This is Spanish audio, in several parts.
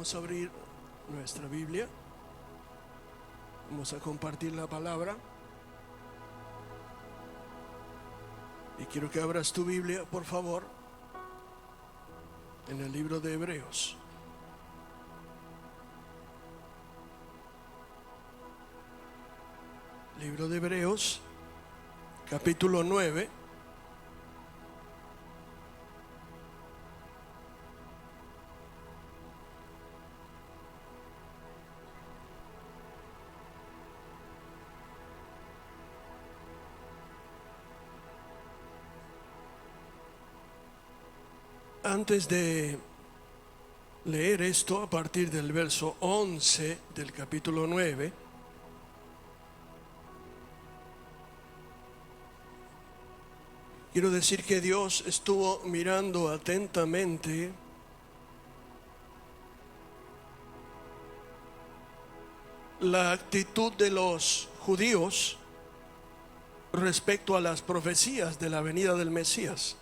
Vamos a abrir nuestra Biblia. Vamos a compartir la palabra. Y quiero que abras tu Biblia, por favor, en el libro de Hebreos. Libro de Hebreos, capítulo 9. Antes de leer esto, a partir del verso 11 del capítulo 9, quiero decir que Dios estuvo mirando atentamente la actitud de los judíos respecto a las profecías de la venida del Mesías.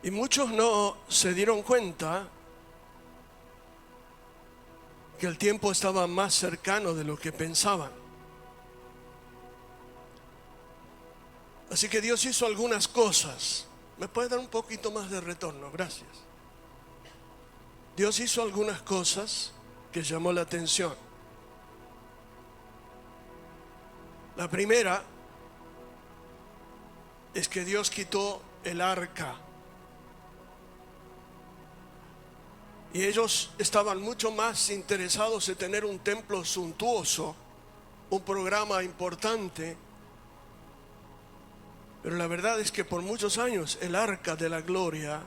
Y muchos no se dieron cuenta que el tiempo estaba más cercano de lo que pensaban. Así que Dios hizo algunas cosas. ¿Me puede dar un poquito más de retorno? Gracias. Dios hizo algunas cosas que llamó la atención. La primera es que Dios quitó el arca. Y ellos estaban mucho más interesados en tener un templo suntuoso, un programa importante. Pero la verdad es que por muchos años el arca de la gloria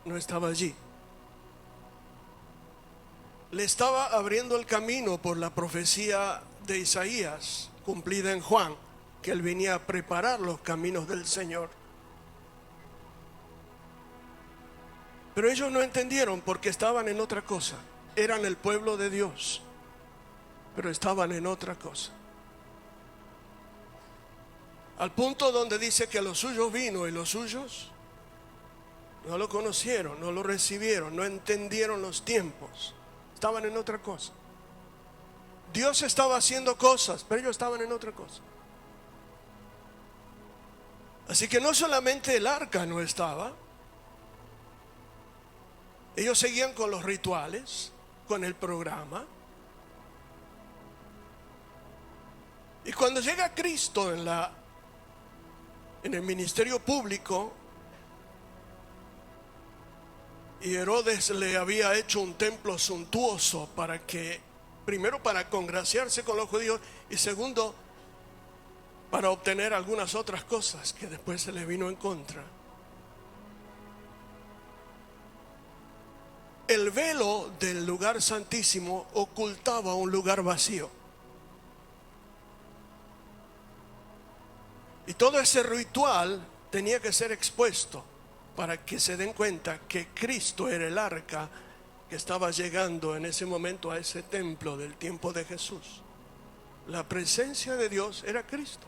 no estaba allí. Le estaba abriendo el camino por la profecía de Isaías, cumplida en Juan, que él venía a preparar los caminos del Señor. Pero ellos no entendieron porque estaban en otra cosa. Eran el pueblo de Dios, pero estaban en otra cosa. Al punto donde dice que los suyos vino y los suyos no lo conocieron, no lo recibieron, no entendieron los tiempos. Estaban en otra cosa. Dios estaba haciendo cosas, pero ellos estaban en otra cosa. Así que no solamente el arca no estaba. Ellos seguían con los rituales, con el programa. Y cuando llega Cristo en el ministerio público, y Herodes le había hecho un templo suntuoso primero para congraciarse con los judíos, y segundo, para obtener algunas otras cosas que después se le vino en contra. El velo del lugar santísimo ocultaba un lugar vacío. Y todo ese ritual tenía que ser expuesto para que se den cuenta que Cristo era el arca que estaba llegando en ese momento a ese templo del tiempo de Jesús. La presencia de Dios era Cristo.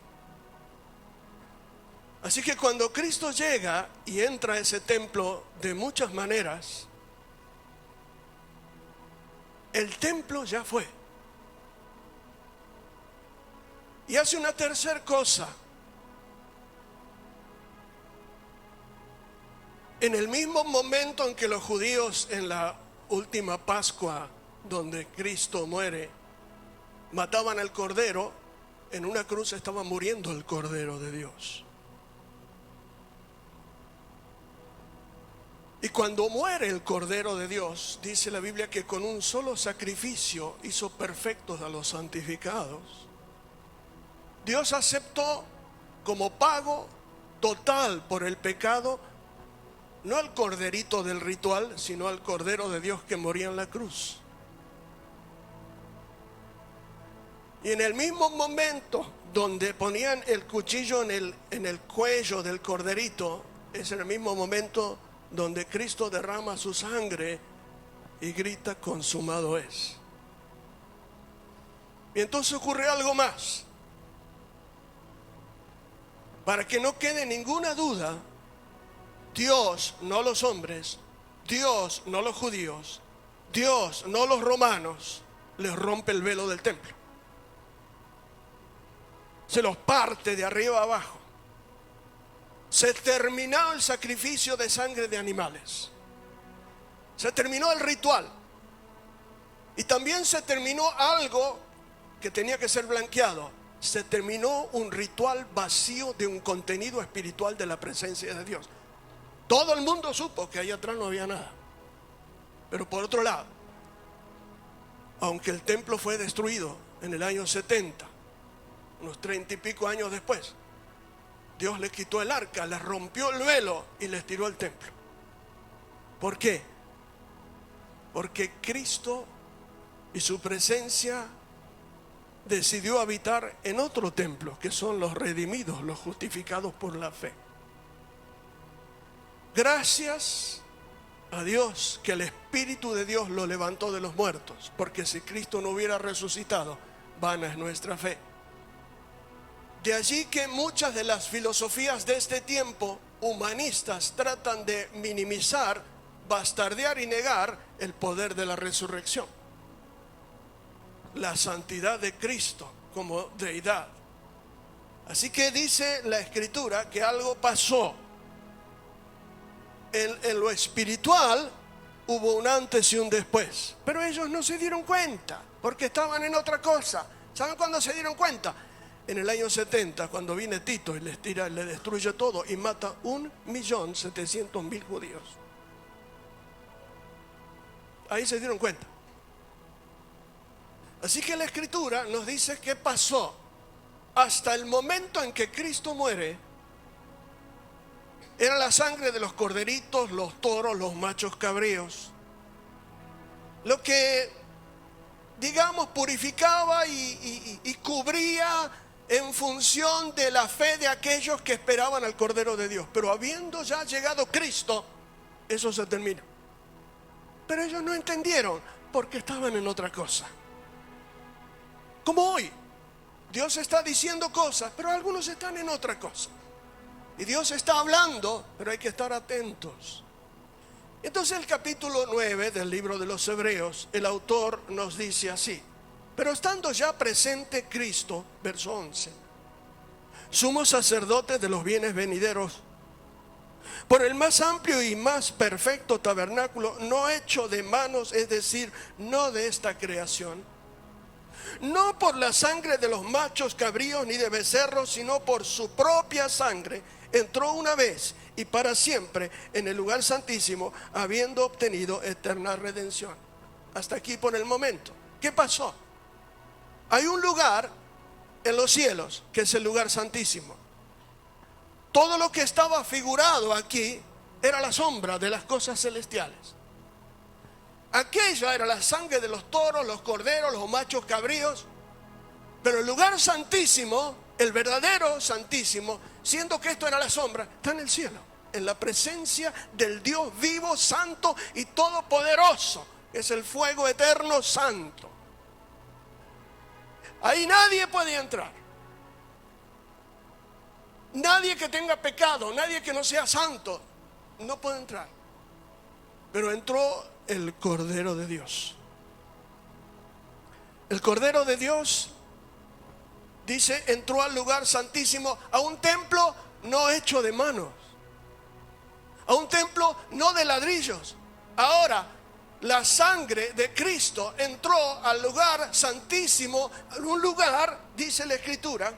Así que cuando Cristo llega y entra a ese templo de muchas maneras, el templo ya fue. Y hace una tercera cosa. En el mismo momento en que los judíos en la última Pascua, donde Cristo muere, mataban al cordero, en una cruz estaba muriendo el Cordero de Dios. Y cuando muere el Cordero de Dios, dice la Biblia que con un solo sacrificio hizo perfectos a los santificados. Dios aceptó como pago total por el pecado, no al corderito del ritual, sino al Cordero de Dios que moría en la cruz. Y en el mismo momento donde ponían el cuchillo en el cuello del corderito, es en el mismo momento donde Cristo derrama su sangre y grita: consumado es. Y entonces ocurre algo más. Para que no quede ninguna duda, Dios, no los hombres, Dios, no los judíos, Dios, no los romanos, les rompe el velo del templo. Se los parte de arriba a abajo. Se terminó el sacrificio de sangre de animales. Se terminó el ritual. Y también se terminó algo que tenía que ser blanqueado. Se terminó un ritual vacío de un contenido espiritual de la presencia de Dios. Todo el mundo supo que ahí atrás no había nada. Pero por otro lado, aunque el templo fue destruido en el año 70, unos 30 y pico años después, Dios les quitó el arca, les rompió el velo y les tiró el templo. ¿Por qué? Porque Cristo y su presencia decidió habitar en otro templo, que son los redimidos, los justificados por la fe. Gracias a Dios que el Espíritu de Dios lo levantó de los muertos, porque si Cristo no hubiera resucitado, vana es nuestra fe. De allí que muchas de las filosofías de este tiempo, humanistas, tratan de minimizar, bastardear y negar el poder de la resurrección, la santidad de Cristo como deidad. Así que dice la Escritura que algo pasó. En lo espiritual hubo un antes y un después, pero ellos no se dieron cuenta porque estaban en otra cosa. ¿Saben cuándo se dieron cuenta? En el año 70, cuando viene Tito y les tira, le destruye todo y mata 1.700.000 judíos. Ahí se dieron cuenta. Así que la Escritura nos dice qué pasó hasta el momento en que Cristo muere. Era la sangre de los corderitos, los toros, los machos cabríos, lo que, digamos, purificaba y cubría en función de la fe de aquellos que esperaban al Cordero de Dios. Pero habiendo ya llegado Cristo, eso se termina. Pero ellos no entendieron porque estaban en otra cosa. Como hoy, Dios está diciendo cosas, pero algunos están en otra cosa. Y Dios está hablando, pero hay que estar atentos. Entonces el capítulo 9 del libro de los Hebreos, el autor nos dice así: pero estando ya presente Cristo, verso 11, sumo sacerdote de los bienes venideros, por el más amplio y más perfecto tabernáculo, no hecho de manos, es decir, no de esta creación, no por la sangre de los machos cabríos ni de becerros, sino por su propia sangre, entró una vez y para siempre en el lugar santísimo, habiendo obtenido eterna redención. Hasta aquí por el momento. ¿Qué pasó? Hay un lugar en los cielos que es el lugar santísimo. Todo lo que estaba figurado aquí era la sombra de las cosas celestiales. Aquella era la sangre de los toros, los corderos, los machos cabríos. Pero el lugar santísimo, el verdadero santísimo, siendo que esto era la sombra, está en el cielo, en la presencia del Dios vivo, santo y todopoderoso. Es el fuego eterno santo. Ahí nadie puede entrar. Nadie que tenga pecado, nadie que no sea santo, no puede entrar. Pero entró el Cordero de Dios. El Cordero de Dios, dice, entró al lugar santísimo, a un templo no hecho de manos, a un templo no de ladrillos. Ahora, la sangre de Cristo entró al lugar santísimo, a un lugar, dice la Escritura,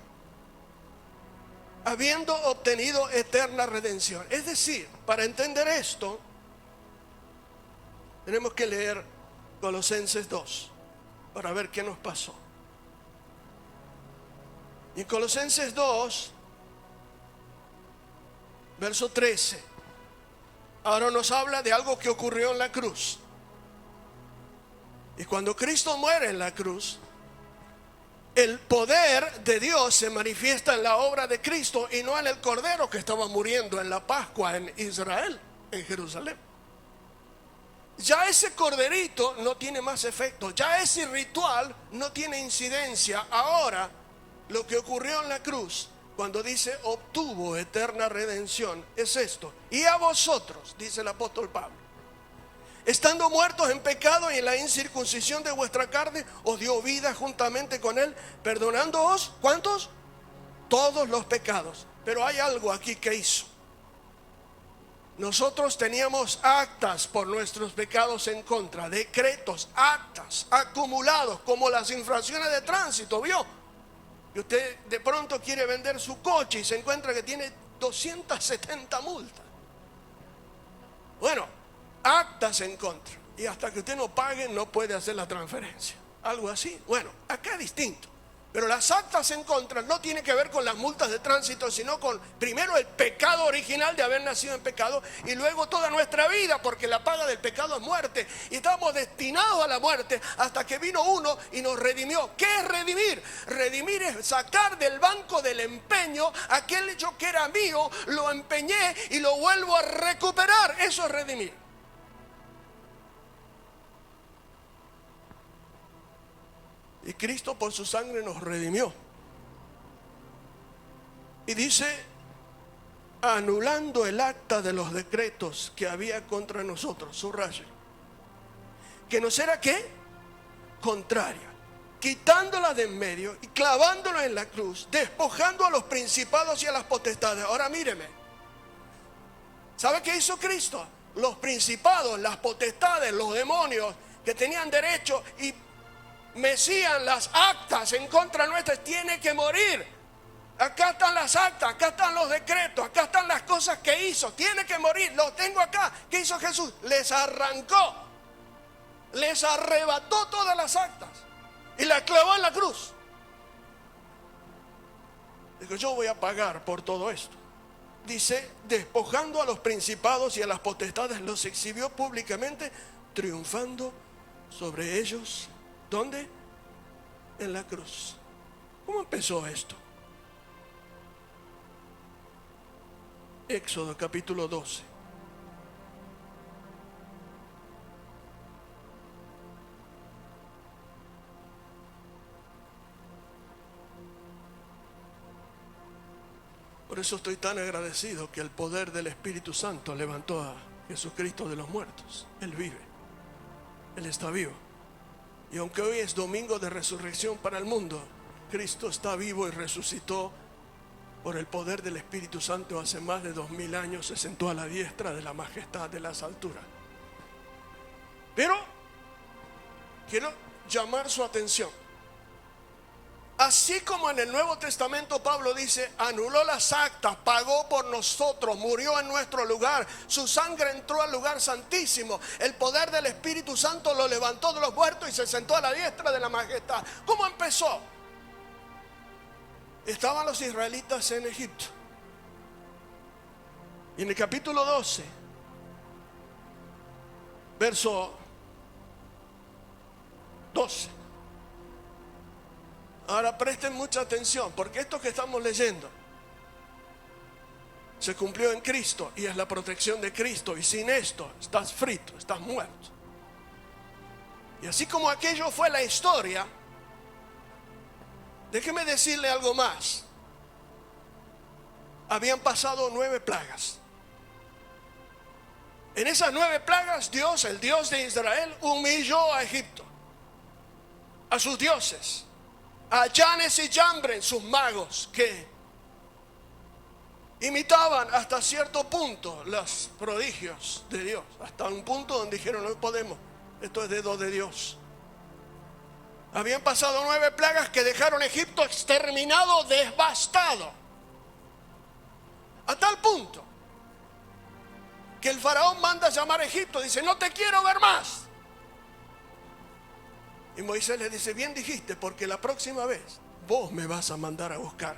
habiendo obtenido eterna redención. Es decir, para entender esto, tenemos que leer Colosenses 2 para ver qué nos pasó. Y en Colosenses 2, verso 13, ahora nos habla de algo que ocurrió en la cruz. Y cuando Cristo muere en la cruz, el poder de Dios se manifiesta en la obra de Cristo y no en el Cordero que estaba muriendo en la Pascua en Israel, en Jerusalén. Ya ese corderito no tiene más efecto, ya ese ritual no tiene incidencia. Ahora, lo que ocurrió en la cruz cuando dice obtuvo eterna redención, es esto. Y a vosotros, dice el apóstol Pablo, estando muertos en pecado y en la incircuncisión de vuestra carne, os dio vida juntamente con él, perdonándoos, ¿cuántos? Todos los pecados. Pero hay algo aquí que hizo. Nosotros teníamos actas por nuestros pecados en contra, decretos, actas acumulados como las infracciones de tránsito, ¿vio? Y usted de pronto quiere vender su coche y se encuentra que tiene 270 multas. Bueno, actas en contra. Y hasta que usted no pague no puede hacer la transferencia. Algo así. Bueno, acá es distinto. Pero las actas en contra no tienen que ver con las multas de tránsito, sino con primero el pecado original de haber nacido en pecado y luego toda nuestra vida, porque la paga del pecado es muerte. Y estábamos destinados a la muerte hasta que vino uno y nos redimió. ¿Qué es redimir? Redimir es sacar del banco del empeño aquel hecho que era mío, lo empeñé y lo vuelvo a recuperar. Eso es redimir. Y Cristo por su sangre nos redimió. Y dice, anulando el acta de los decretos que había contra nosotros, subrayo, que nos era ¿qué? Contraria, quitándola de en medio y clavándola en la cruz, despojando a los principados y a las potestades. Ahora míreme, ¿sabe qué hizo Cristo? Los principados, las potestades, los demonios que tenían derecho y mecían las actas en contra nuestra, tiene que morir. Acá están las actas, acá están los decretos, acá están las cosas que hizo, tiene que morir, los tengo acá. ¿Qué hizo Jesús? Les arrancó, les arrebató todas las actas y las clavó en la cruz. Dijo, yo voy a pagar por todo esto. Dice, despojando a los principados y a las potestades, los exhibió públicamente, triunfando sobre ellos. ¿Dónde? En la cruz. ¿Cómo empezó esto? Éxodo capítulo 12. Por eso estoy tan agradecido que el poder del Espíritu Santo levantó a Jesucristo de los muertos. Él vive, Él está vivo. Y aunque hoy es domingo de resurrección para el mundo, Cristo está vivo y resucitó por el poder del Espíritu Santo. Hace más de 2000 años se sentó a la diestra de la majestad de las alturas. Pero quiero llamar su atención. Así como en el Nuevo Testamento Pablo dice, anuló las actas, pagó por nosotros, murió en nuestro lugar, su sangre entró al lugar santísimo, el poder del Espíritu Santo lo levantó de los muertos y se sentó a la diestra de la majestad. ¿Cómo empezó? Estaban los israelitas en Egipto. Y en el capítulo 12, verso 12. Ahora presten mucha atención, porque esto que estamos leyendo se cumplió en Cristo y es la protección de Cristo. Y sin esto estás frito, estás muerto. Y así como aquello fue la historia, déjeme decirle algo más. Habían pasado 9 plagas. En esas 9 plagas Dios, el Dios de Israel, humilló a Egipto, a sus dioses, a Janes y Jambres, sus magos, que imitaban hasta cierto punto los prodigios de Dios, hasta un punto donde dijeron, no podemos, esto es dedo de Dios. Habían pasado 9 plagas que dejaron a Egipto exterminado, devastado, a tal punto que el faraón manda a llamar a Egipto, dice, no te quiero ver más. Y Moisés le dice, bien dijiste, porque la próxima vez vos me vas a mandar a buscar,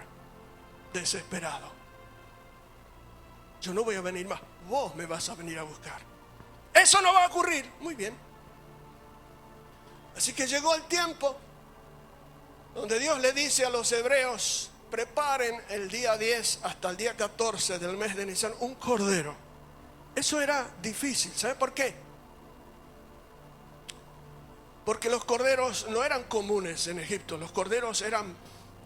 desesperado. Yo no voy a venir más, vos me vas a venir a buscar. Eso no va a ocurrir. Muy bien. Así que llegó el tiempo donde Dios le dice a los hebreos, preparen el día 10 hasta el día 14 del mes de Nisan un cordero. Eso era difícil, ¿sabe por qué? Porque los corderos no eran comunes en Egipto, los corderos eran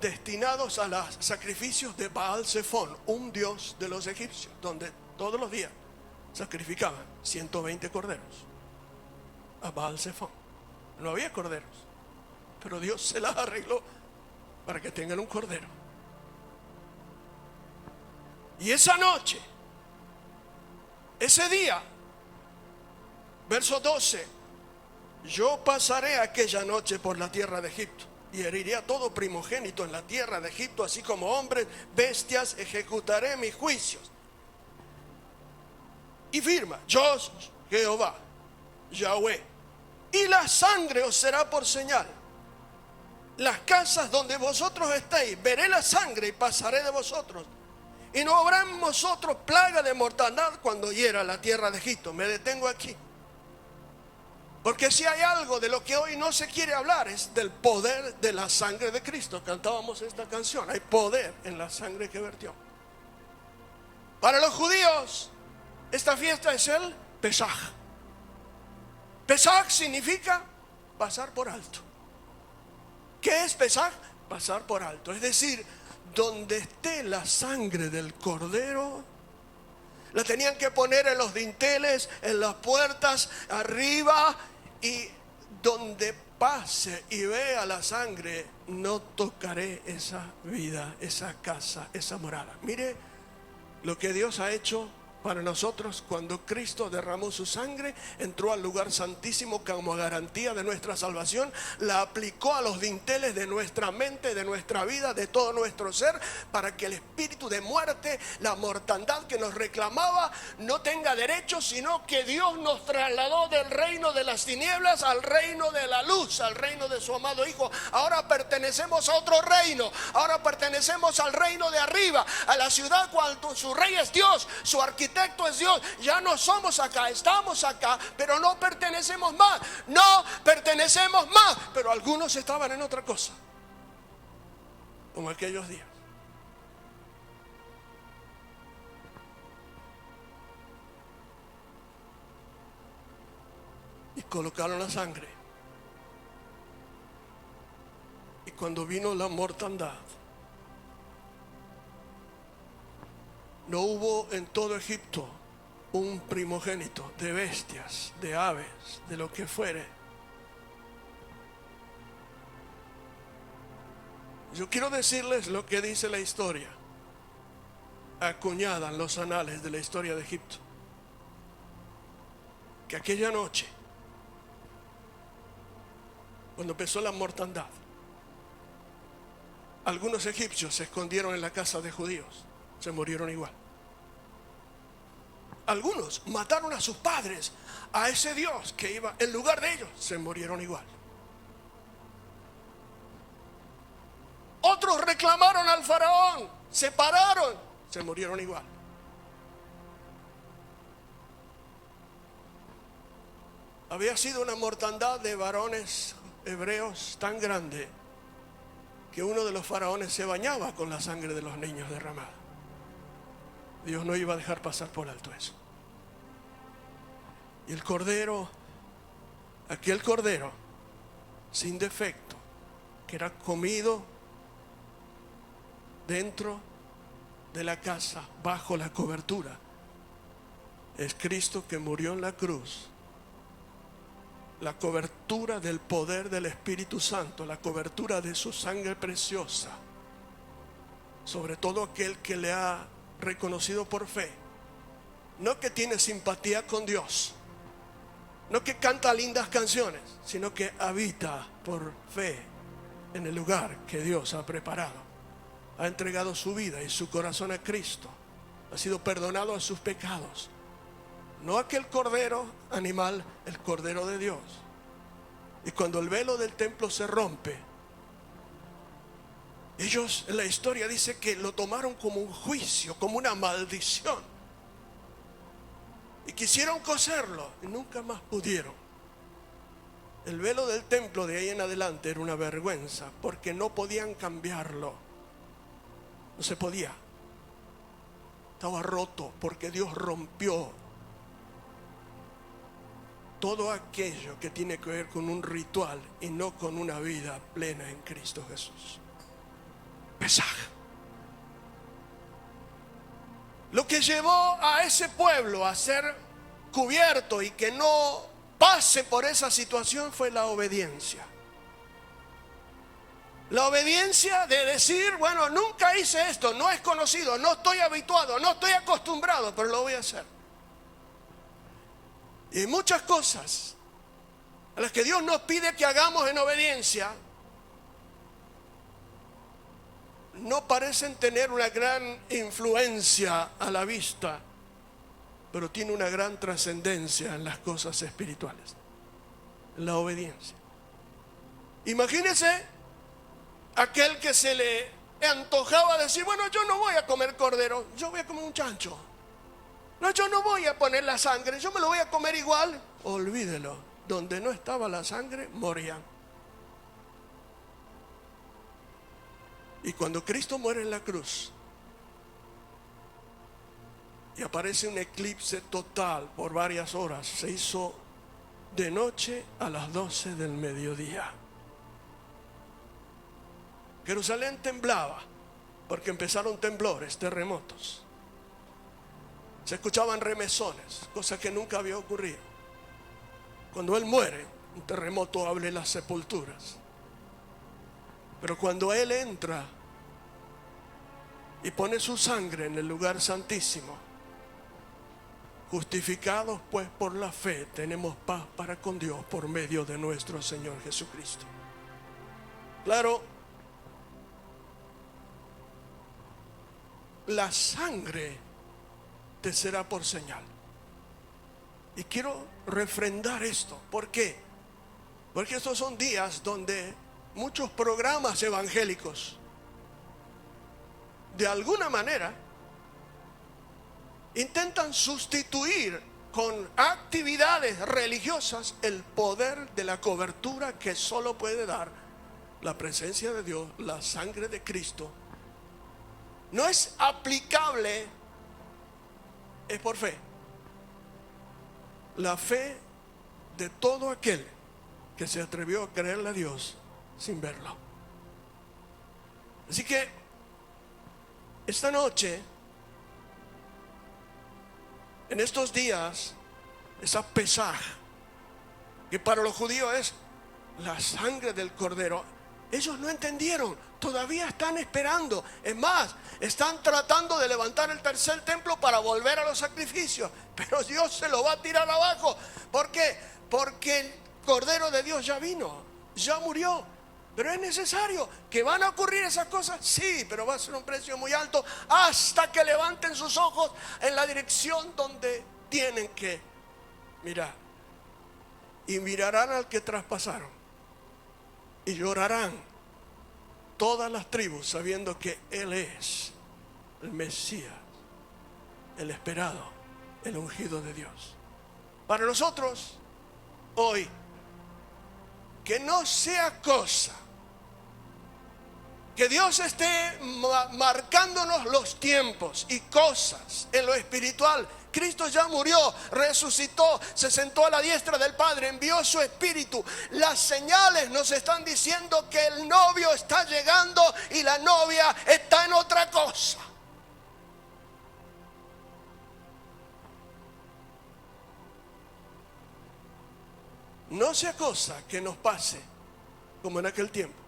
destinados a los sacrificios de Baal Zephón, un dios de los egipcios, donde todos los días sacrificaban 120 corderos a Baal Zephón. No había corderos, pero Dios se las arregló para que tengan un cordero. Y esa noche, ese día, verso 12: yo pasaré aquella noche por la tierra de Egipto y heriré a todo primogénito en la tierra de Egipto, así como hombres, bestias, ejecutaré mis juicios. Y firma: yo, Jehová, Yahweh, y la sangre os será por señal. Las casas donde vosotros estéis, veré la sangre y pasaré de vosotros. Y no habrá en vosotros plaga de mortandad cuando hiera la tierra de Egipto. Me detengo aquí, porque si hay algo de lo que hoy no se quiere hablar, es del poder de la sangre de Cristo. Cantábamos esta canción: hay poder en la sangre que vertió. Para los judíos, esta fiesta es el Pesaj. Pesaj significa pasar por alto. ¿Qué es Pesaj? Pasar por alto. Es decir, donde esté la sangre del cordero, la tenían que poner en los dinteles, en las puertas, arriba, y donde pase y vea la sangre, no tocaré esa vida, esa casa, esa morada. Mire lo que Dios ha hecho para nosotros. Cuando Cristo derramó su sangre, entró al lugar santísimo como garantía de nuestra salvación, la aplicó a los dinteles de nuestra mente, de nuestra vida, de todo nuestro ser, para que el espíritu de muerte, la mortandad que nos reclamaba, no tenga derecho, sino que Dios nos trasladó del reino de las tinieblas al reino de la luz, al reino de su amado Hijo. Ahora pertenecemos a otro reino, ahora pertenecemos al reino de arriba, a la ciudad cuando su rey es Dios, su arquitecto es Dios. Ya no somos acá, estamos acá, pero no pertenecemos más. No pertenecemos más. Pero algunos estaban en otra cosa, como aquellos días. Y colocaron la sangre. Y cuando vino la mortandad, no hubo en todo Egipto un primogénito de bestias, de aves, de lo que fuere. Yo quiero decirles lo que dice la historia, acuñada en los anales de la historia de Egipto, que aquella noche, cuando empezó la mortandad, algunos egipcios se escondieron en la casa de judíos. Se murieron igual. Algunos mataron a sus padres, a ese Dios que iba en lugar de ellos. Se murieron igual. Otros reclamaron al faraón, se pararon, se murieron igual. Había sido una mortandad de varones hebreos tan grande que uno de los faraones se bañaba con la sangre de los niños derramada. Dios no iba a dejar pasar por alto eso. Y el cordero, aquel cordero sin defecto, que era comido dentro de la casa, bajo la cobertura, es Cristo que murió en la cruz. La cobertura del poder del Espíritu Santo, la cobertura de su sangre preciosa, sobre todo aquel que le ha reconocido por fe, no que tiene simpatía con Dios, no que canta lindas canciones, sino que habita por fe en el lugar que Dios ha preparado. Ha entregado su vida y su corazón a Cristo, ha sido perdonado a sus pecados. No aquel cordero animal, el cordero de Dios. Y cuando el velo del templo se rompe, ellos, en la historia dice que lo tomaron como un juicio, como una maldición, y quisieron coserlo y nunca más pudieron. El velo del templo de ahí en adelante era una vergüenza, porque no podían cambiarlo. No se podía. Estaba roto, porque Dios rompió todo aquello que tiene que ver con un ritual y no con una vida plena en Cristo Jesús. Pesaj. Lo que llevó a ese pueblo a ser cubierto y que no pase por esa situación fue la obediencia. La obediencia de decir, bueno, nunca hice esto, no es conocido, no estoy habituado, no estoy acostumbrado, pero lo voy a hacer. Y hay muchas cosas a las que Dios nos pide que hagamos en obediencia, no parecen tener una gran influencia a la vista, pero tiene una gran trascendencia en las cosas espirituales. La obediencia. Imagínese aquel que se le antojaba decir, bueno, yo no voy a comer cordero, yo voy a comer un chancho. No, yo no voy a poner la sangre, yo me lo voy a comer igual. Olvídelo, donde no estaba la sangre, morían. Y cuando Cristo muere en la cruz y aparece un eclipse total por varias horas, se hizo de noche a las 12 del mediodía. Jerusalén temblaba porque empezaron temblores, terremotos. Se escuchaban remesones, cosa que nunca había ocurrido. Cuando Él muere, un terremoto abre las sepulturas. Pero cuando Él entra y pone su sangre en el lugar santísimo, justificados pues por la fe, tenemos paz para con Dios por medio de nuestro Señor Jesucristo. Claro, la sangre te será por señal. Y quiero refrendar esto. ¿Por qué? Porque estos son días donde muchos programas evangélicos, de alguna manera, intentan sustituir con actividades religiosas el poder de la cobertura que solo puede dar la presencia de Dios, la sangre de Cristo. No es aplicable, es por fe. La fe de todo aquel que se atrevió a creerle a Dios sin verlo. Así que esta noche, en estos días, esa Pesaj, que para los judíos es la sangre del cordero, ellos no entendieron, todavía están esperando. Es más, están tratando de levantar el tercer templo para volver a los sacrificios, pero Dios se lo va a tirar abajo. ¿Por qué? Porque el Cordero de Dios ya vino, ya murió. Pero es necesario. ¿Que van a ocurrir esas cosas? Sí, pero va a ser un precio muy alto hasta que levanten sus ojos en la dirección donde tienen que mirar. Y mirarán al que traspasaron y llorarán todas las tribus sabiendo que Él es el Mesías, el esperado, el ungido de Dios. Para nosotros hoy, que no sea cosa que Dios esté marcándonos los tiempos y cosas en lo espiritual. Cristo ya murió, resucitó, se sentó a la diestra del Padre, envió su Espíritu. Las señales nos están diciendo que el novio está llegando y la novia está en otra cosa. No sea cosa que nos pase como en aquel tiempo,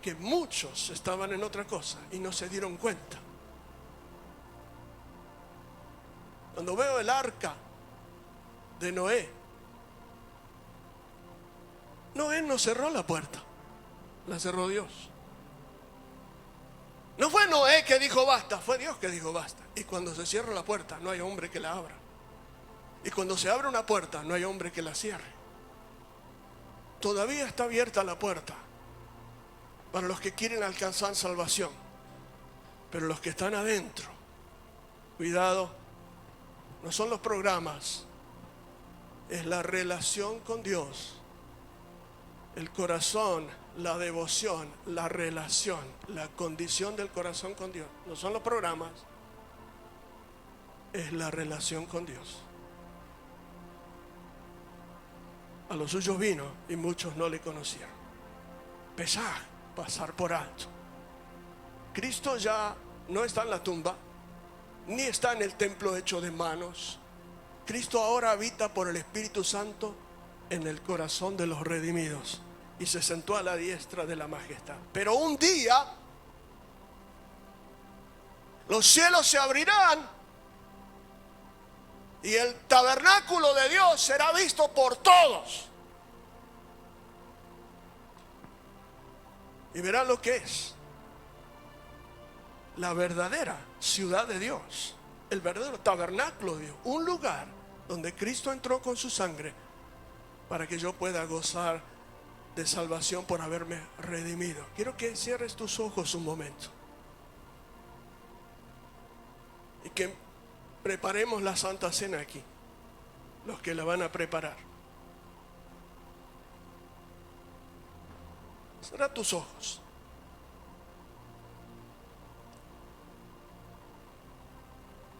que muchos estaban en otra cosa y no se dieron cuenta. Cuando veo el arca de Noé, Noé no cerró la puerta, la cerró Dios. No fue Noé que dijo basta, fue Dios que dijo basta. Y cuando se cierra la puerta, no hay hombre que la abra. Y cuando se abre una puerta, no hay hombre que la cierre. Todavía está abierta la puerta para los que quieren alcanzar salvación. Pero los que están adentro, cuidado, no son los programas, es la relación con Dios, el corazón, la devoción, la relación, la condición del corazón con Dios. No son los programas, es la relación con Dios. A los suyos vino y muchos no le conocieron. Pesaj pasar por alto. Cristo ya no está en la tumba, ni está en el templo hecho de manos. Cristo ahora habita por el Espíritu Santo en el corazón de los redimidos y se sentó a la diestra de la majestad. Pero un día los cielos se abrirán y el tabernáculo de Dios será visto por todos. Y verán lo que es la verdadera ciudad de Dios, el verdadero tabernáculo de Dios, un lugar donde Cristo entró con su sangre para que yo pueda gozar de salvación por haberme redimido. Quiero que cierres tus ojos un momento y que preparemos la Santa Cena aquí, los que la van a preparar. Cierra tus ojos.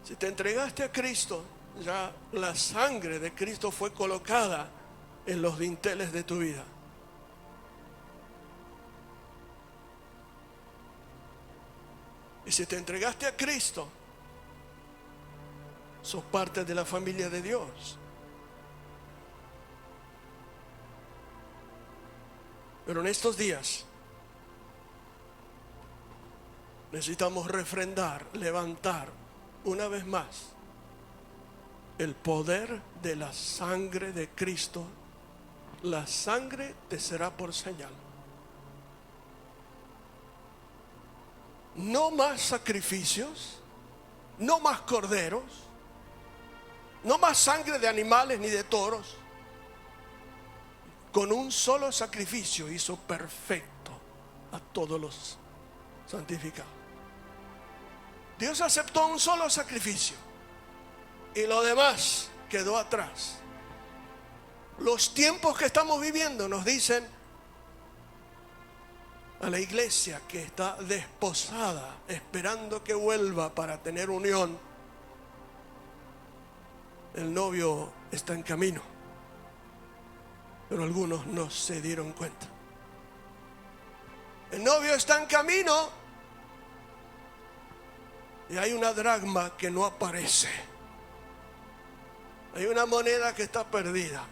Si te entregaste a Cristo, ya la sangre de Cristo fue colocada en los dinteles de tu vida. Y si te entregaste a Cristo, sos parte de la familia de Dios. Pero en estos días necesitamos refrendar, levantar una vez más el poder de la sangre de Cristo. La sangre te será por señal. No más sacrificios, no más corderos, no más sangre de animales ni de toros. Con un solo sacrificio hizo perfecto a todos los santificados. Dios aceptó un solo sacrificio y lo demás quedó atrás. Los tiempos que estamos viviendo nos dicen a la iglesia que está desposada, esperando que vuelva para tener unión. El novio está en camino, pero algunos no se dieron cuenta. El novio está en camino y hay una dracma que no aparece. Hay una moneda que está perdida.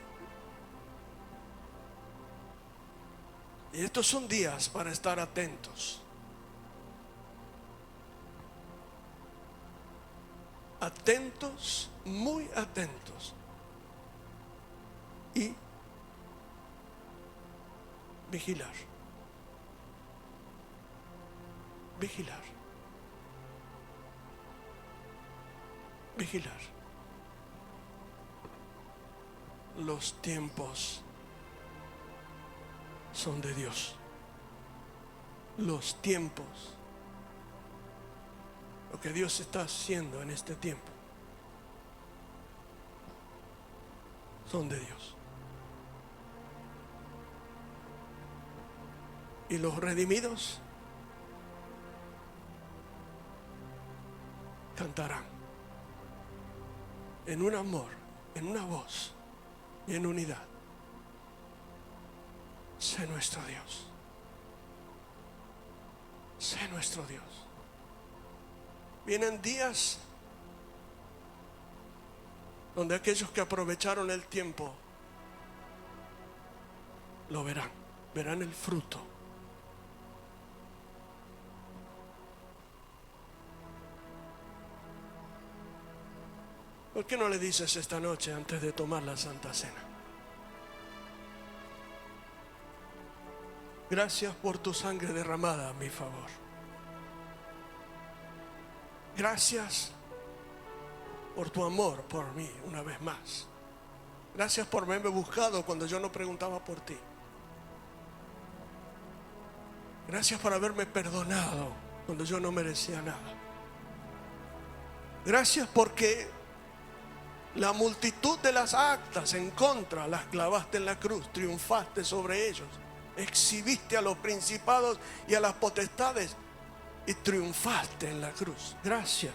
Y estos son días para estar atentos. Atentos, muy atentos. Y vigilar. Vigilar. Vigilar. Los tiempos son de Dios. Los tiempos, lo que Dios está haciendo en este tiempo, son de Dios. Y los redimidos cantarán en un amor, en una voz y en unidad. Sé nuestro Dios. Sé nuestro Dios. Vienen días donde aquellos que aprovecharon el tiempo lo verán. Verán el fruto. ¿Por qué no le dices esta noche antes de tomar la Santa Cena? Gracias por tu sangre derramada a mi favor. Gracias por tu amor por mí una vez más. Gracias por haberme buscado cuando yo no preguntaba por ti. Gracias por haberme perdonado cuando yo no merecía nada. Gracias porque la multitud de las actas en contra las clavaste en la cruz, triunfaste sobre ellos. Exhibiste a los principados y a las potestades y triunfaste en la cruz. Gracias.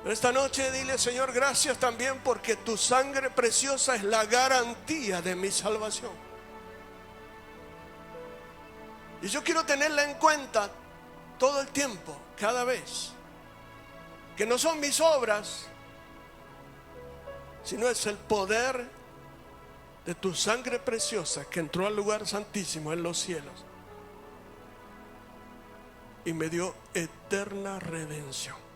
Pero esta noche dile, Señor, gracias también porque tu sangre preciosa es la garantía de mi salvación. Y yo quiero tenerla en cuenta todo el tiempo, cada vez. Que no son mis obras, sino es el poder de tu sangre preciosa que entró al lugar santísimo en los cielos y me dio eterna redención.